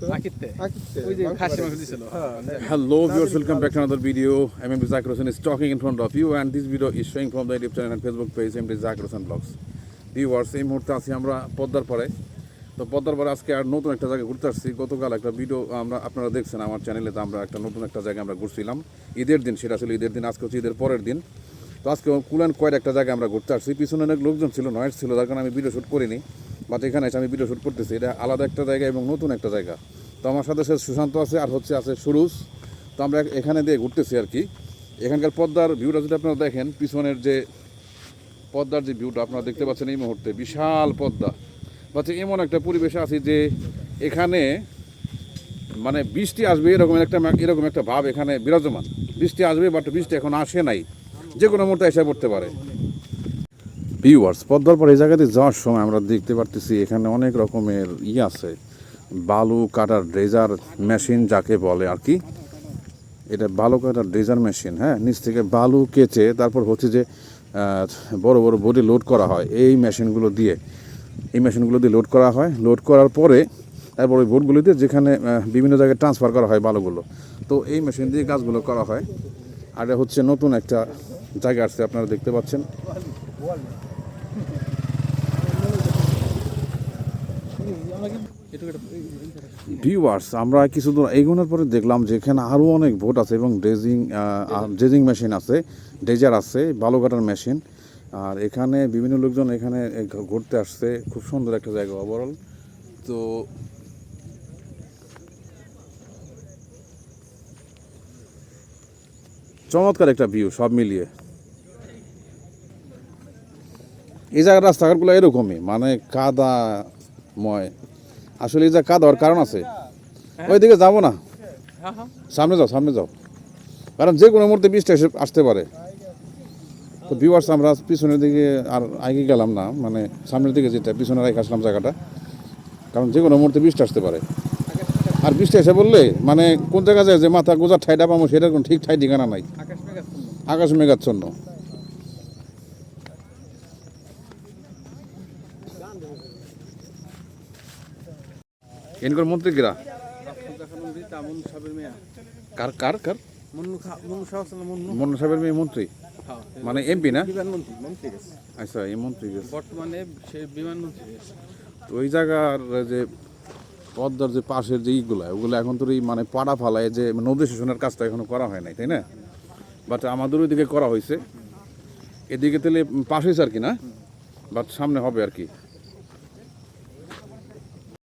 Hello viewers, welcome back to another video. MD Zakir Hussain is talking in front of you and this video is showing from the YouTube channel and Facebook page MD Zakir Hussain Vlogs. Viewers, এই মুহূর্তে আছি আমরা পদ্মার পাড়ে। তো পদ্মার পাড়ে আজকে আর নতুন একটা জায়গায় ঘুরতে আসছি। গতকাল একটা ভিডিও আপনারা দেখছেন আমার চ্যানেলে, তো আমরা একটা নতুন একটা জায়গায় আমরা ঘুরছিলাম ঈদের দিন, সেটা ছিল ঈদের দিন, আজকে হচ্ছে ঈদের পরের দিন। তো আজকে কুলান কয়ের একটা জায়গায় আমরা ঘুরতে আসছি। পিছনে অনেক লোকজন ছিল, নয়েজ ছিল, যার কারণে আমি ভিডিও শ্যুট করিনি, বাট এখানে এসে আমি ভিডিও শ্যুট করতেছি। এটা আলাদা একটা জায়গা এবং নতুন একটা জায়গা। তো আমার সাথে সুশান্ত আছে আর আছে সুরুজ। তো আমরা এখানে দিয়ে ঘুরতেছি আর কি। এখানকার পদ্মার ভিউটা যদি আপনারা দেখেন, পিছনের যে পদ্মার যে ভিউটা আপনারা দেখতে পাচ্ছেন এই মুহূর্তে, বিশাল পদ্মা। বাচ্চা এমন একটা পরিবেশে আছি যে এখানে মানে বৃষ্টি আসবে এরকম একটা ভাব এখানে বিরাজমান। বৃষ্টি আসবে, বাট বৃষ্টি এখন আসে নাই, যে কোনো মুহূর্তে এসে পড়তে পারে। ভিউয়ার্স, পদ্মার পর এই জায়গাতে যাওয়ার সময় আমরা দেখতে পারতেছি এখানে অনেক রকমের আছে, বালু কাটার ড্রেজার মেশিন যাকে বলে আর কি। এটা বালু কাটার ড্রেজার মেশিন, হ্যাঁ, নিচ থেকে বালু কেচে তারপর হচ্ছে যে বড় বড় বডি লোড করা হয় এই মেশিনগুলো দিয়ে লোড করা হয়। লোড করার পরে তারপর ওই বোটগুলো দিয়ে যেখানে বিভিন্ন জায়গায় ট্রান্সফার করা হয় বালুগুলো, তো এই মেশিন দিয়ে কাজগুলো করা হয়। আর এটা হচ্ছে নতুন একটা জায়গা আসছে, আপনারা দেখতে পাচ্ছেন। ভিউয়ার্স, আমরা কিছু দূর এগোনোর পরে দেখলাম যে এখানে আরও অনেক বোট আছে এবং ড্রেজিং মেশিন আছে, ড্রেজার আছে, বালু কাটার মেশিন। আর এখানে বিভিন্ন লোকজন এখানে ঘুরতে আসছে। খুব সুন্দর একটা জায়গা ওভারঅল। তো চমৎকার একটা ভিউ সব মিলিয়ে। এই জায়গার রাস্তাঘাটগুলো এরকমই, মানে কাদাময়। আসলে এই জায়গা কাদা হওয়ার কারণ আছে, ওইদিকে যাবো না, সামনে যাও, কারণ যে কোনো মুহূর্তে বৃষ্টি আসতে পারে। তো ভিউয়ার্স, আমরা পিছনের দিকে আর আগে গেলাম না, মানে সামনের দিকে যেটা পিছনে রেখে আসলাম জায়গাটা, কারণ যে কোনো মুহূর্তে বৃষ্টি আসতে পারে। আর বৃষ্টি এসে বললে মানে কোন জায়গা যায় যে মাথা গোজার ঠাইটা পাবো সেটার কোনো ঠিক ঠাই ঠিকানা নাই, আকাশ মেঘাচ্ছন্ন। এনকর মন্ত্রী কিরা কার কার কার মন্নু সাহেবের মেয়ে মন্ত্রী, মানে এমপি না? আচ্ছা, এই মন্ত্রী বর্তমানে সে বিমানমন্ত্রী। তো ওই জায়গার যে পদ্মার যে পাশের যে ওগুলো এখন তো মানে পাড়া ফালায় যে নদী শোষণের কাজটা এখনো করা হয় নাই, তাই না? বাট আমাদের ওইদিকে করা হয়েছে, এদিকে তাহলে পাশ হয়েছে আর কি না, বাট সামনে হবে আর কি।